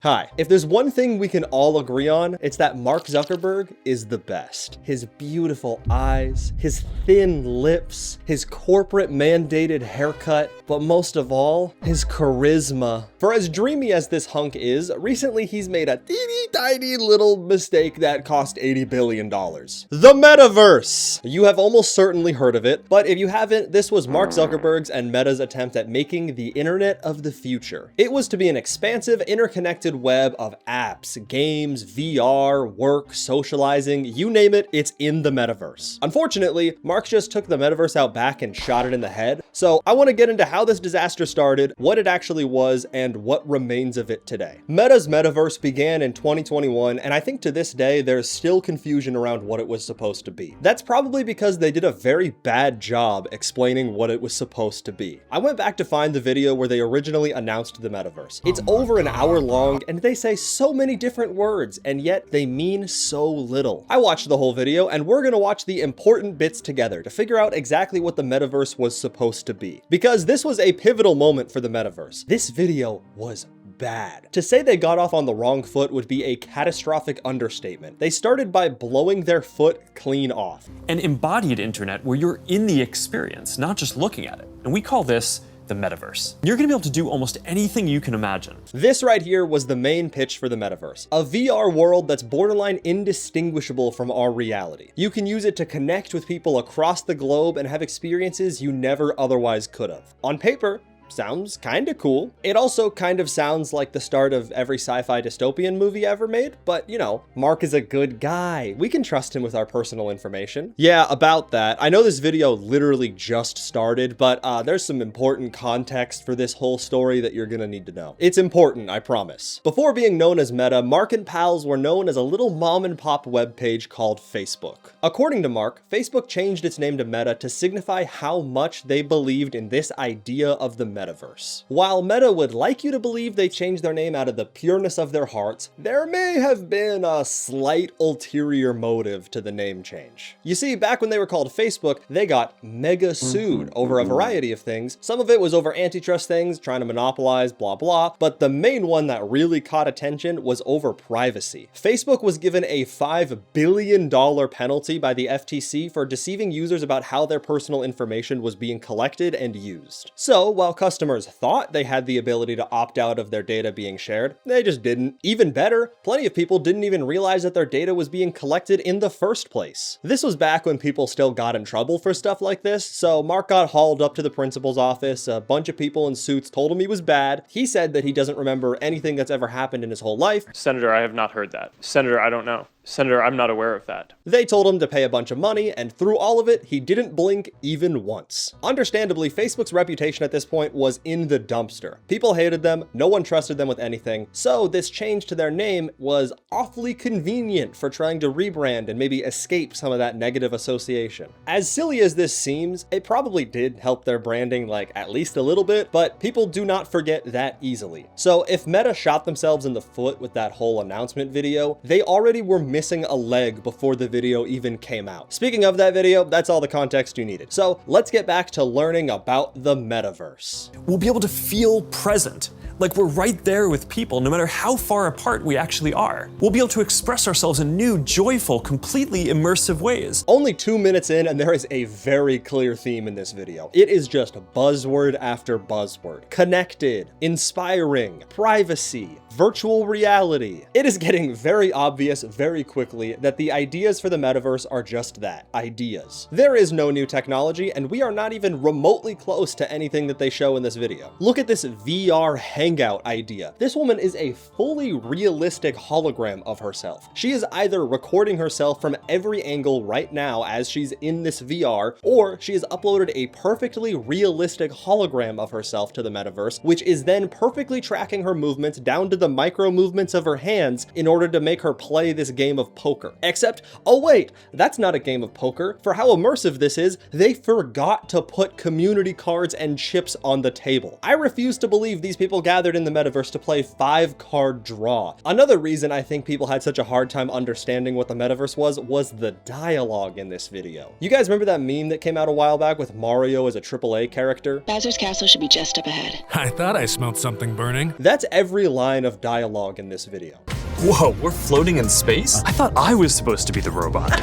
Hi. If there's one thing we can all agree on, it's that Mark Zuckerberg is the best. His beautiful eyes, his thin lips, his corporate mandated haircut, but most of all, his charisma. For as dreamy as this hunk is, recently he's made a teeny tiny little mistake that cost $80 billion. The Metaverse! You have almost certainly heard of it, but if you haven't, this was Mark Zuckerberg's and Meta's attempt at making the internet of the future. It was to be an expansive, interconnected web of apps, games, VR, work, socializing, you name it, it's in the metaverse. Unfortunately, Mark just took the metaverse out back and shot it in the head, so I want to get into how this disaster started, what it actually was, and what remains of it today. Meta's metaverse began in 2021, and I think to this day, there's still confusion around what it was supposed to be. That's probably because they did a very bad job explaining what it was supposed to be. I went back to find the video where they originally announced the metaverse. It's over an hour long, and they say so many different words, and yet they mean so little. I watched the whole video, and we're gonna watch the important bits together to figure out exactly what the metaverse was supposed to be. Because this was a pivotal moment for the metaverse. This video was bad. To say they got off on the wrong foot would be a catastrophic understatement. They started by blowing their foot clean off. An embodied internet where you're in the experience, not just looking at it. And we call this the metaverse. You're gonna be able to do almost anything you can imagine. This right here was the main pitch for the metaverse. A VR world that's borderline indistinguishable from our reality. You can use it to connect with people across the globe and have experiences you never otherwise could have. On paper, sounds kinda cool. It also kind of sounds like the start of every sci-fi dystopian movie ever made, but you know, Mark is a good guy. We can trust him with our personal information. Yeah, about that. I know this video literally just started, but there's some important context for this whole story that you're gonna need to know. It's important, I promise. Before being known as Meta, Mark and pals were known as a little mom and pop webpage called Facebook. According to Mark, Facebook changed its name to Meta to signify how much they believed in this idea of the metaverse. While Meta would like you to believe they changed their name out of the pureness of their hearts, there may have been a slight ulterior motive to the name change. You see, back when they were called Facebook, they got mega sued over a variety of things. Some of it was over antitrust things, trying to monopolize, blah blah, but the main one that really caught attention was over privacy. Facebook was given a $5 billion penalty by the FTC for deceiving users about how their personal information was being collected and used. So, while customers thought they had the ability to opt out of their data being shared, they just didn't. Even better, plenty of people didn't even realize that their data was being collected in the first place. This was back when people still got in trouble for stuff like this, so Mark got hauled up to the principal's office. A bunch of people in suits told him he was bad. He said that he doesn't remember anything that's ever happened in his whole life. Senator, I have not heard that. Senator, I don't know. Senator, I'm not aware of that. They told him to pay a bunch of money, and through all of it, he didn't blink even once. Understandably, Facebook's reputation at this point was in the dumpster. People hated them, no one trusted them with anything, so this change to their name was awfully convenient for trying to rebrand and maybe escape some of that negative association. As silly as this seems, it probably did help their branding like at least a little bit, but people do not forget that easily. So if Meta shot themselves in the foot with that whole announcement video, they already were missing a leg before the video even came out. Speaking of that video, that's all the context you needed. So let's get back to learning about the metaverse. We'll be able to feel present, like we're right there with people no matter how far apart we actually are. We'll be able to express ourselves in new, joyful, completely immersive ways. Only 2 minutes in, and there is a very clear theme in this video. It is just buzzword after buzzword. Connected, inspiring, privacy, virtual reality. It is getting very obvious very quickly that the ideas for the metaverse are just that, ideas. There is no new technology, and we are not even remotely close to anything that they show in this video. Look at this VR hangout idea. This woman is a fully realistic hologram of herself. She is either recording herself from every angle right now as she's in this VR, or she has uploaded a perfectly realistic hologram of herself to the metaverse, which is then perfectly tracking her movements down to the micro movements of her hands in order to make her play this game of poker. Except, oh wait, that's not a game of poker. For how immersive this is, they forgot to put community cards and chips on the table. I refuse to believe these people gathered gathered in the metaverse to play 5-card draw. Another reason I think people had such a hard time understanding what the metaverse was the dialogue in this video. You guys remember that meme that came out a while back with Mario as a AAA character? Bowser's castle should be just up ahead. I thought I smelled something burning. That's every line of dialogue in this video. Whoa, we're floating in space? I thought I was supposed to be the robot.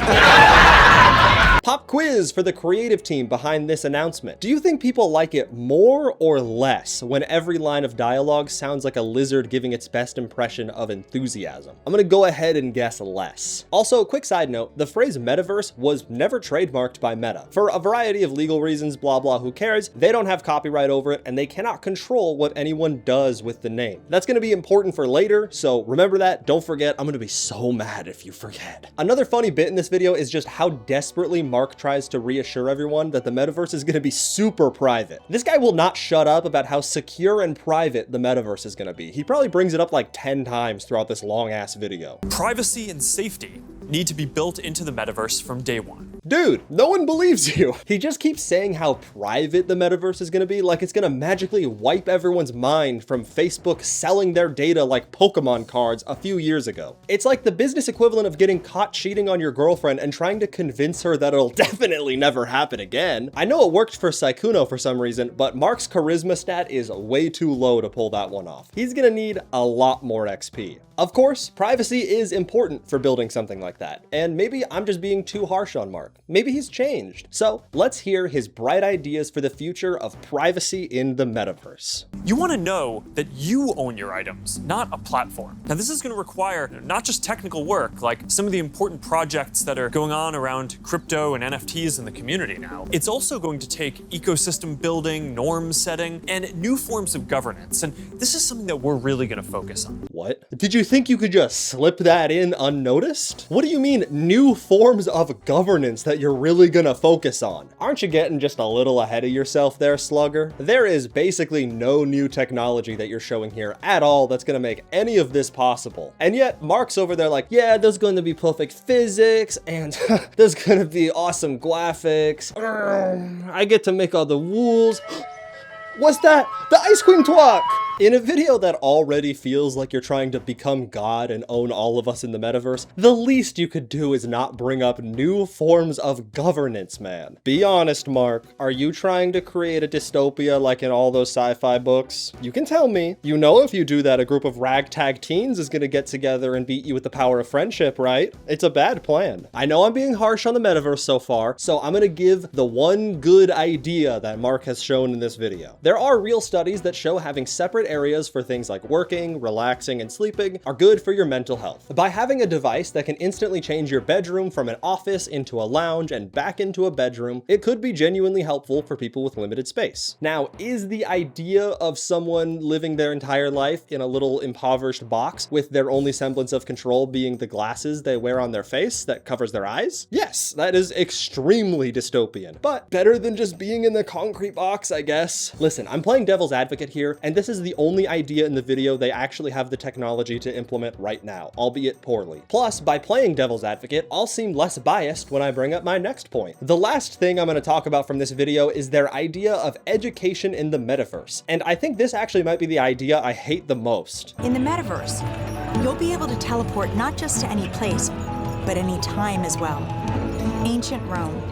Pop quiz for the creative team behind this announcement. Do you think people like it more or less when every line of dialogue sounds like a lizard giving its best impression of enthusiasm? I'm gonna go ahead and guess less. Also, quick side note, the phrase metaverse was never trademarked by Meta. For a variety of legal reasons, blah blah, who cares? They don't have copyright over it, and they cannot control what anyone does with the name. That's gonna be important for later, so remember that. Don't forget. I'm gonna be so mad if you forget. Another funny bit in this video is just how desperately Mark tries to reassure everyone that the metaverse is gonna be super private. This guy will not shut up about how secure and private the metaverse is gonna be. He probably brings it up like 10 times throughout this long ass video. Privacy and safety need to be built into the metaverse from day one. Dude, no one believes you. He just keeps saying how private the metaverse is gonna be, like it's gonna magically wipe everyone's mind from Facebook selling their data like Pokemon cards a few years ago. It's like the business equivalent of getting caught cheating on your girlfriend and trying to convince her that it'll definitely never happen again. I know it worked for Sykkuno for some reason, but Mark's charisma stat is way too low to pull that one off. He's gonna need a lot more XP. Of course, privacy is important for building something like that, and maybe I'm just being too harsh on Mark. Maybe he's changed. So let's hear his bright ideas for the future of privacy in the metaverse. You want to know that you own your items, not a platform. Now, this is going to require not just technical work, like some of the important projects that are going on around crypto and NFTs in the community now. It's also going to take ecosystem building, norm setting, and new forms of governance. And this is something that we're really going to focus on. What? Did you think you could just slip that in unnoticed? What do you mean new forms of governance that you're really gonna focus on? Aren't you getting just a little ahead of yourself there, Slugger? There is basically no new technology that you're showing here at all that's gonna make any of this possible. And yet, Mark's over there like, yeah, there's gonna be perfect physics, and there's gonna be awesome graphics. I get to make all the rules. What's that? The ice cream truck! In a video that already feels like you're trying to become God and own all of us in the metaverse, the least you could do is not bring up new forms of governance, man. Be honest, Mark. Are you trying to create a dystopia like in all those sci-fi books? You can tell me. You know if you do that, a group of ragtag teens is gonna get together and beat you with the power of friendship, right? It's a bad plan. I know I'm being harsh on the metaverse so far, so I'm gonna give the one good idea that Mark has shown in this video. There are real studies that show having separate areas for things like working, relaxing, and sleeping are good for your mental health. By having a device that can instantly change your bedroom from an office into a lounge and back into a bedroom, it could be genuinely helpful for people with limited space. Now, is the idea of someone living their entire life in a little impoverished box with their only semblance of control being the glasses they wear on their face that covers their eyes? Yes, that is extremely dystopian, but better than just being in the concrete box, I guess. Listen, I'm playing devil's advocate here, and this is the only idea in the video they actually have the technology to implement right now, albeit poorly. Plus, by playing devil's advocate, I'll seem less biased when I bring up my next point. The last thing I'm going to talk about from this video is their idea of education in the metaverse, and I think this actually might be the idea I hate the most. In the metaverse, you'll be able to teleport not just to any place, but any time as well. Ancient Rome.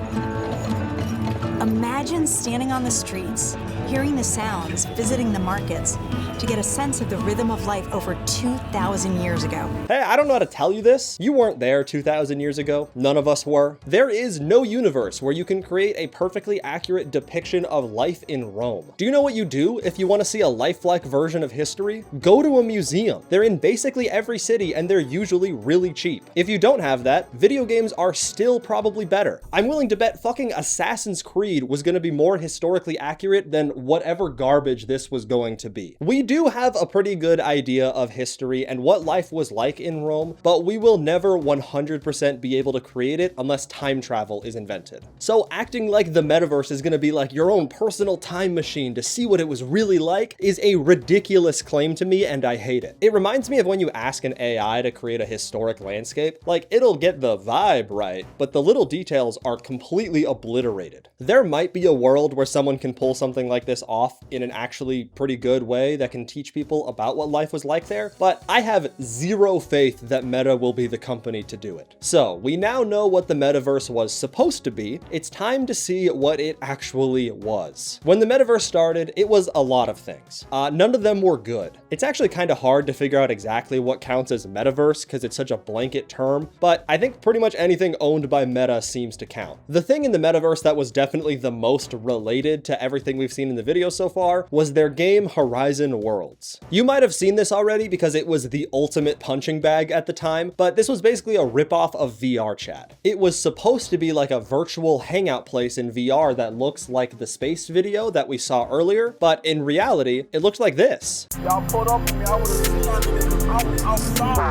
Imagine standing on the streets, hearing the sounds, visiting the markets, to get a sense of the rhythm of life over 2,000 years ago. Hey, I don't know how to tell you this. You weren't there 2,000 years ago. None of us were. There is no universe where you can create a perfectly accurate depiction of life in Rome. Do you know what you do if you want to see a lifelike version of history? Go to a museum. They're in basically every city, and they're usually really cheap. If you don't have that, video games are still probably better. I'm willing to bet fucking Assassin's Creed was going to be more historically accurate than whatever garbage this was going to be. We do have a pretty good idea of history and what life was like in Rome, but we will never 100% be able to create it unless time travel is invented. So acting like the metaverse is going to be like your own personal time machine to see what it was really like is a ridiculous claim to me, and I hate it. It reminds me of when you ask an AI to create a historic landscape. Like, it'll get the vibe right, but the little details are completely obliterated. There might be a world where someone can pull something like this off in an actually pretty good way that can teach people about what life was like there, but I have zero faith that Meta will be the company to do it. So we now know what the metaverse was supposed to be. It's time to see what it actually was. When the metaverse started, it was a lot of things. None of them were good. It's actually kind of hard to figure out exactly what counts as metaverse because it's such a blanket term, but I think pretty much anything owned by Meta seems to count. The thing in the metaverse that was definitely the most related to everything we've seen in the video so far was their game Horizon Worlds. You might have seen this already because it was the ultimate punching bag at the time, but this was basically a ripoff of VR chat. It was supposed to be like a virtual hangout place in VR that looks like the space video that we saw earlier, but in reality, it looks like this. Y'all pulled up on me, I would've seen y'all outside.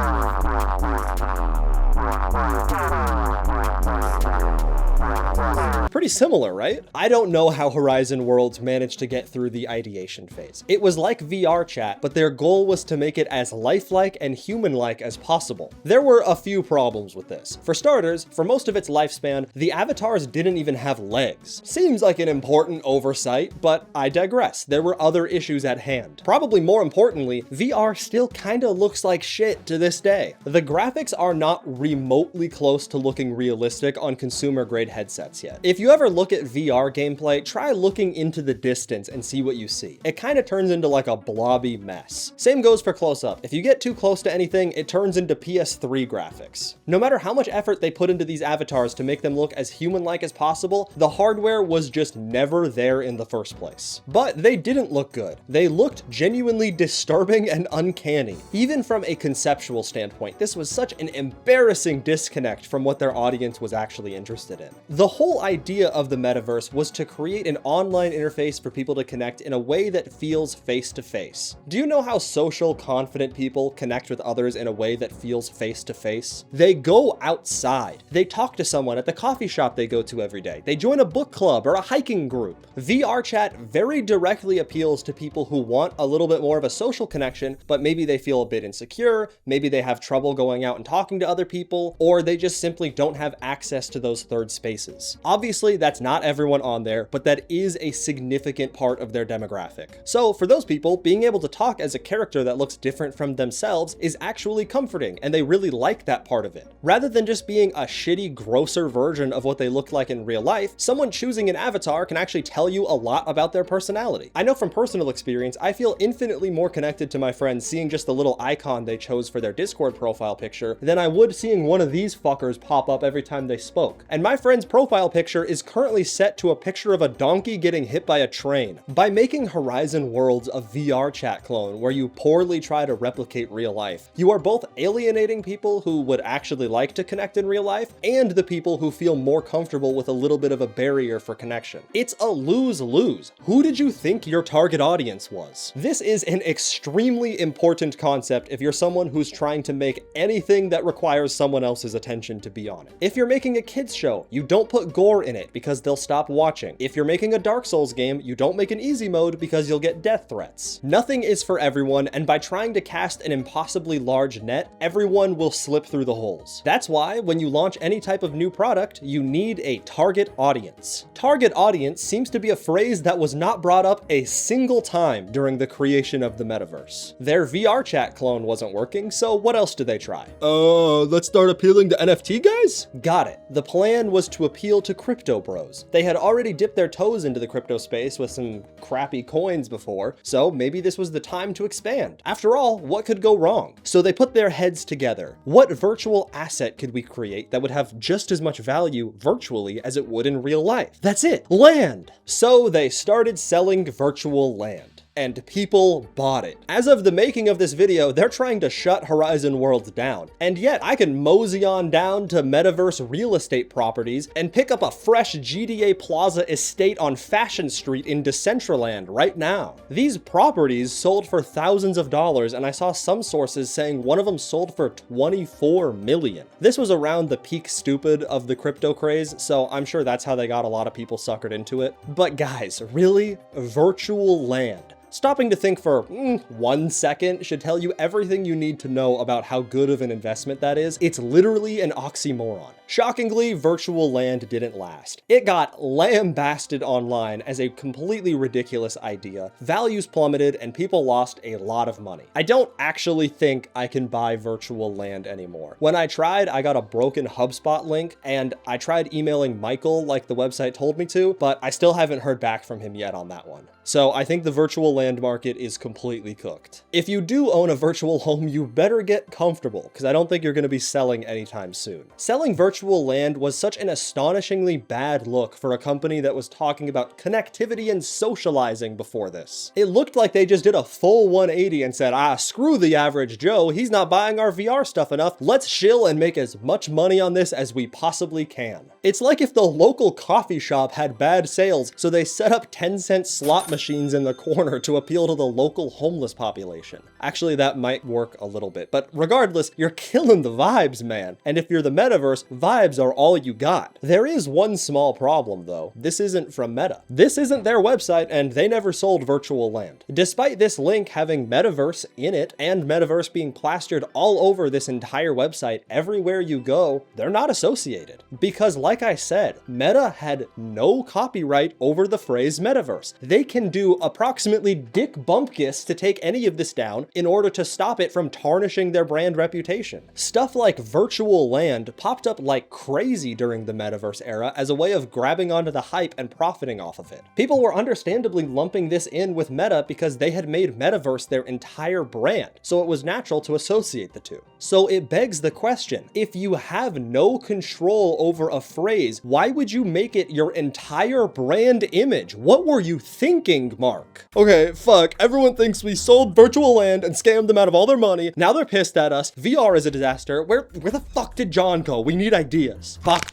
Pretty similar, right? I don't know how Horizon Worlds managed to get through the ideation phase. It was like VR chat, but their goal was to make it as lifelike and human-like as possible. There were a few problems with this. For starters, for most of its lifespan, the avatars didn't even have legs. Seems like an important oversight, but I digress. There were other issues at hand. Probably more importantly, VR still kinda looks like shit to this day. The graphics are not remotely close to looking realistic on consumer-grade headsets yet. If you ever look at VR gameplay, try looking into the distance and see what you see. It kind of turns into like a blobby mess. Same goes for close-up. If you get too close to anything, it turns into PS3 graphics. No matter how much effort they put into these avatars to make them look as human-like as possible, the hardware was just never there in the first place. But they didn't look good. They looked genuinely disturbing and uncanny. Even from a conceptual standpoint, this was such an embarrassing disconnect from what their audience was actually interested in. The whole idea of the metaverse was to create an online interface for people to connect in a way that feels face-to-face. Do you know how social, confident people connect with others in a way that feels face-to-face? They go outside. They talk to someone at the coffee shop they go to every day. They join a book club or a hiking group. VR chat very directly appeals to people who want a little bit more of a social connection, but maybe they feel a bit insecure, maybe they have trouble going out and talking to other people, or they just simply don't have access to those third spaces. Obviously, that's not everyone on there, but that is a significant part of their demographic. So for those people, being able to talk as a character that looks different from themselves is actually comforting, and they really like that part of it. Rather than just being a shitty, grosser version of what they look like in real life, someone choosing an avatar can actually tell you a lot about their personality. I know from personal experience, I feel infinitely more connected to my friends seeing just the little icon they chose for their Discord profile picture than I would seeing one of these fuckers pop up every time they spoke. And my friend's profile picture is currently set to a picture of a donkey getting hit by a train. By making Horizon Worlds a VR chat clone where you poorly try to replicate real life, you are both alienating people who would actually like to connect in real life and the people who feel more comfortable with a little bit of a barrier for connection. It's a lose-lose. Who did you think your target audience was? This is an extremely important concept if you're someone who's trying to make anything that requires someone else's attention to be on it. If you're making a kids show, you don't put gore in it because they'll stop watching. If you're making a Dark Souls game, you don't make an easy mode because you'll get death threats. Nothing is for everyone, and by trying to cast an impossibly large net, everyone will slip through the holes. That's why when you launch any type of new product, you need a target audience. Target audience seems to be a phrase that was not brought up a single time during the creation of the metaverse. Their VR chat clone wasn't working, so what else did they try? Let's start appealing to NFT guys? Got it. The plan was to appeal to crypto bros. They had already dipped their toes into the crypto space with some crappy coins before, so maybe this was the time to expand. After all, what could go wrong? So they put their heads together. What virtual asset could we create that would have just as much value virtually as it would in real life? That's it, land! So they started selling virtual land. And people bought it. As of the making of this video, they're trying to shut Horizon Worlds down. And yet, I can mosey on down to Metaverse real estate properties and pick up a fresh GTA Plaza estate on Fashion Street in Decentraland right now. These properties sold for thousands of dollars, and I saw some sources saying one of them sold for 24 million. This was around the peak stupid of the crypto craze, so I'm sure that's how they got a lot of people suckered into it. But guys, really? Virtual land. Stopping to think for 1 second should tell you everything you need to know about how good of an investment that is. It's literally an oxymoron. Shockingly, virtual land didn't last. It got lambasted online as a completely ridiculous idea, values plummeted, and people lost a lot of money. I don't actually think I can buy virtual land anymore. When I tried, I got a broken HubSpot link, and I tried emailing Michael like the website told me to, but I still haven't heard back from him yet on that one. So I think the virtual land market is completely cooked. If you do own a virtual home, you better get comfortable, because I don't think you're going to be selling anytime soon. Selling virtual land was such an astonishingly bad look for a company that was talking about connectivity and socializing before this. It looked like they just did a full 180 and said, screw the average Joe, he's not buying our VR stuff enough, let's chill and make as much money on this as we possibly can. It's like if the local coffee shop had bad sales, so they set up 10-cent slot machines in the corner to appeal to the local homeless population. Actually, that might work a little bit, but regardless, you're killing the vibes, man. And if you're the metaverse, vibes are all you got. There is one small problem though. This isn't from Meta. This isn't their website, and they never sold virtual land. Despite this link having metaverse in it, and metaverse being plastered all over this entire website everywhere you go, they're not associated. Because like I said, Meta had no copyright over the phrase metaverse. They can do approximately dick bumpkiss to take any of this down in order to stop it from tarnishing their brand reputation. Stuff like virtual land popped up like crazy during the metaverse era as a way of grabbing onto the hype and profiting off of it. People were understandably lumping this in with Meta because they had made metaverse their entire brand, so it was natural to associate the two. So it begs the question, if you have no control over a phrase, why would you make it your entire brand image? What were you thinking, Mark? Okay, fuck, everyone thinks we sold virtual land and scammed them out of all their money. Now they're pissed at us. VR is a disaster. Where the fuck did John go? We need ideas. Fuck.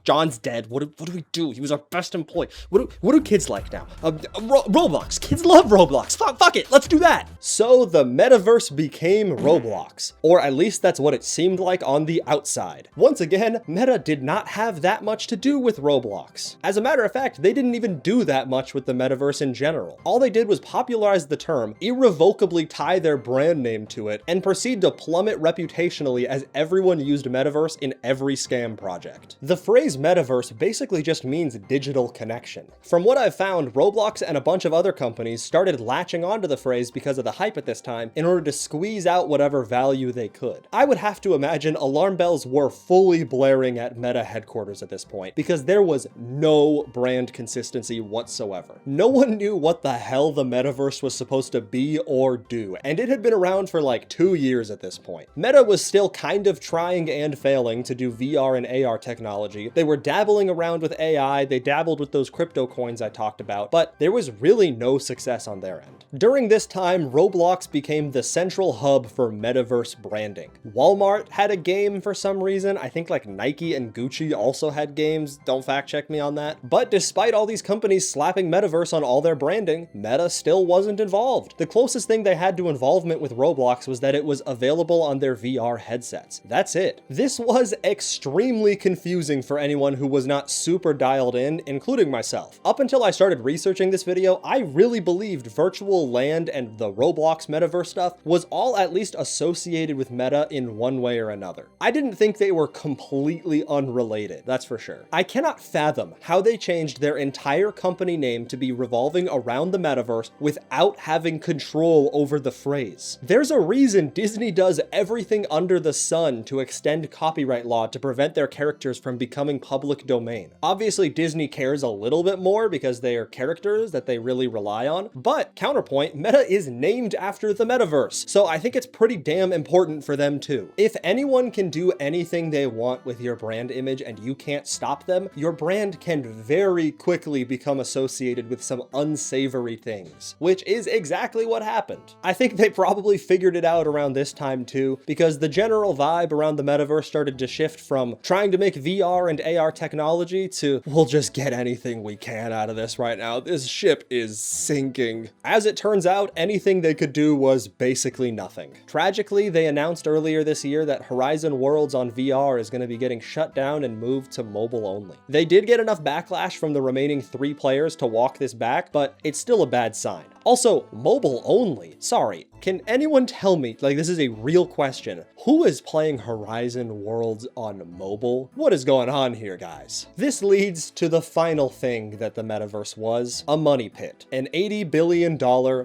John's dead. What do we do? He was our best employee. What do kids like now? Roblox. Kids love Roblox. Fuck it. Let's do that. So the metaverse became Roblox, or at least that's what it seemed like on the outside. Once again, Meta did not have that much to do with Roblox. As a matter of fact, they didn't even do that much with the metaverse in general. All they did was popularize the term, irrevocably tie their brand name to it, and proceed to plummet reputationally as everyone used metaverse in every scam project. The phrase metaverse basically just means digital connection. From what I've found, Roblox and a bunch of other companies started latching onto the phrase because of the hype at this time in order to squeeze out whatever value they could. I would have to imagine alarm bells were fully blaring at Meta headquarters at this point because there was no brand consistency whatsoever. No one knew what the hell the metaverse was supposed to be or do, and it had been around for like 2 years at this point. Meta was still kind of trying and failing to do VR and AR technology. They were dabbling around with AI, they dabbled with those crypto coins I talked about, but there was really no success on their end. During this time, Roblox became the central hub for metaverse branding. Walmart had a game for some reason. I think like Nike and Gucci also had games. Don't fact check me on that. But despite all these companies slapping metaverse on all their branding, Meta still wasn't involved. The closest thing they had to involvement with Roblox was that it was available on their VR headsets. That's it. This was extremely confusing for anyone who was not super dialed in, including myself. Up until I started researching this video, I really believed virtual land and the Roblox metaverse stuff was all at least associated with Meta in one way or another. I didn't think they were completely unrelated, that's for sure. I cannot fathom how they changed their entire company name to be revolving around the metaverse without having control over the phrase. There's a reason Disney does everything under the sun to extend copyright law to prevent their characters from becoming public domain. Obviously, Disney cares a little bit more because they are characters that they really rely on, but counterpoint, Meta is named after the metaverse, so I think it's pretty damn important for them too. If anyone can do anything they want with your brand image and you can't stop them, your brand can very quickly become associated with some unsavory things, which is exactly what happened. I think they probably figured it out around this time too, because the general vibe around the metaverse started to shift from trying to make VR and AR technology to, we'll just get anything we can out of this right now. This ship is sinking. As it turns out, anything they could do was basically nothing. Tragically, they announced earlier this year that Horizon Worlds on VR is going to be getting shut down and moved to mobile only. They did get enough backlash from the remaining 3 players to walk this back, but it's still a bad sign. Also, mobile only. Sorry, can anyone tell me, like this is a real question, who is playing Horizon Worlds on mobile? What is going on here, guys? This leads to the final thing that the metaverse was, a money pit, an $80 billion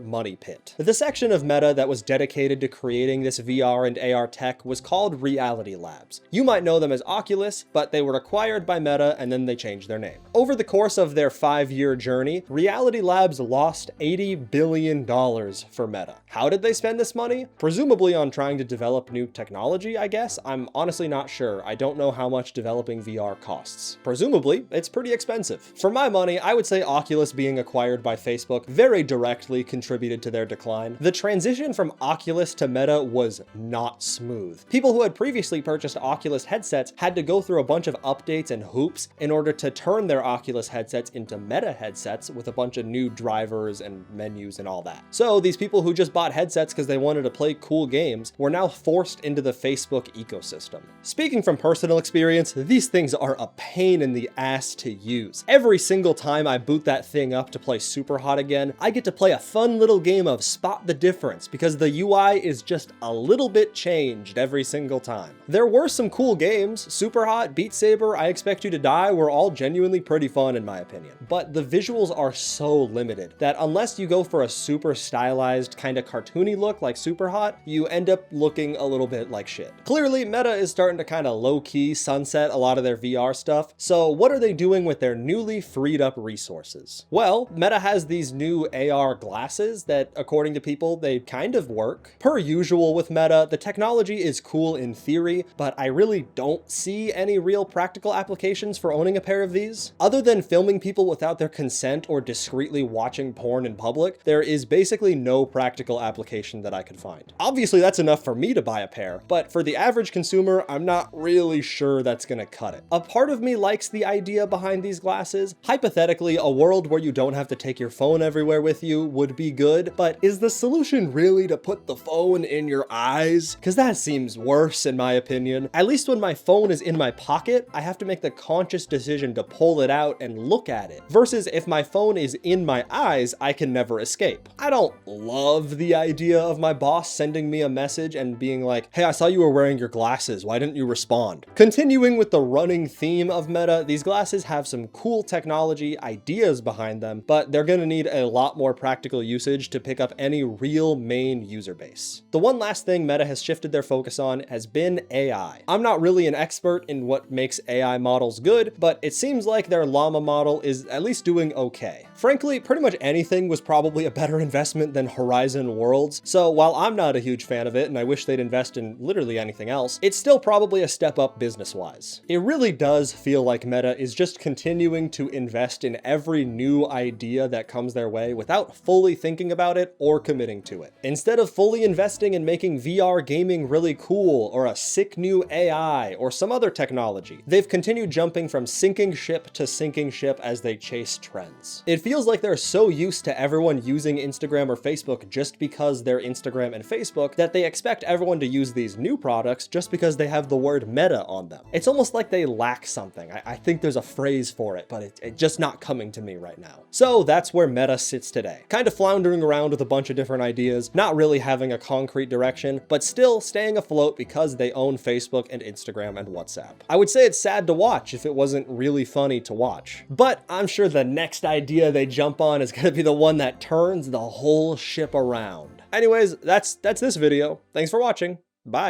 money pit. The section of Meta that was dedicated to creating this VR and AR tech was called Reality Labs. You might know them as Oculus, but they were acquired by Meta and then they changed their name. Over the course of their 5-year journey, Reality Labs lost $80 billion for Meta. How did they spend this money? Presumably on trying to develop new technology, I guess? I'm honestly not sure. I don't know how much developing VR costs. Presumably, it's pretty expensive. For my money, I would say Oculus being acquired by Facebook very directly contributed to their decline. The transition from Oculus to Meta was not smooth. People who had previously purchased Oculus headsets had to go through a bunch of updates and hoops in order to turn their Oculus headsets into Meta headsets with a bunch of new drivers and menus and all that. So these people who just bought headsets because they wanted to play cool games were now forced into the Facebook ecosystem. Speaking from personal experience, these things are a pain in the ass to use. Every single time I boot that thing up to play Superhot again, I get to play a fun little game of spot the difference because the UI is just a little bit changed every single time. There were some cool games. Superhot, Beat Saber, I Expect You to Die were all genuinely pretty fun in my opinion, but the visuals are so limited that unless you go for a super stylized kind of cartoony look like Superhot, you end up looking a little bit like shit. Clearly, Meta is starting to kind of low-key sunset a lot of their VR stuff, so what are they doing with their newly freed up resources? Well, Meta has these new AR glasses that, according to people, they kind of work. Per usual with Meta, the technology is cool in theory, but I really don't see any real practical applications for owning a pair of these. Other than filming people without their consent or discreetly watching porn in public, there is basically no practical application that I could find. Obviously, that's enough for me to buy a pair, but for the average consumer, I'm not really sure that's gonna cut it. A part of me likes the idea behind these glasses. Hypothetically, a world where you don't have to take your phone everywhere with you would be good, but is the solution really to put the phone in your eyes? Because that seems worse in my opinion. At least when my phone is in my pocket, I have to make the conscious decision to pull it out and look at it. Versus if my phone is in my eyes, I can never escape. I don't love the idea of my boss sending me a message and being like, hey, I saw you were wearing your glasses, why didn't you respond? Continuing with the running theme of Meta, these glasses have some cool technology ideas behind them, but they're gonna need a lot more practical usage to pick up any real main user base. The one last thing Meta has shifted their focus on has been AI. I'm not really an expert in what makes AI models good, but it seems like their llama model is at least doing okay. Frankly, pretty much anything was probably a better investment than Horizon Worlds, so while I'm not a huge fan of it and I wish they'd invest in literally anything else, it's still probably a step up business-wise. It really does feel like Meta is just continuing to invest in every new idea that comes their way without fully thinking about it or committing to it. Instead of fully investing in making VR gaming really cool or a sick new AI or some other technology, they've continued jumping from sinking ship to sinking ship as they chase trends. It feels like they're so used to everyone using Instagram or Facebook just because they're Instagram and Facebook that they expect everyone to use these new products just because they have the word Meta on them. It's almost like they lack something. I think there's a phrase for it, but it's just not coming to me right now. So that's where Meta sits today. Kind of floundering around with a bunch of different ideas, not really having a concrete direction, but still staying afloat because they own Facebook and Instagram and WhatsApp. I would say it's sad to watch if it wasn't really funny to watch, but I'm sure the next idea they jump on is gonna be the one that turns the whole ship around. Anyways, that's this video. Thanks for watching. Bye.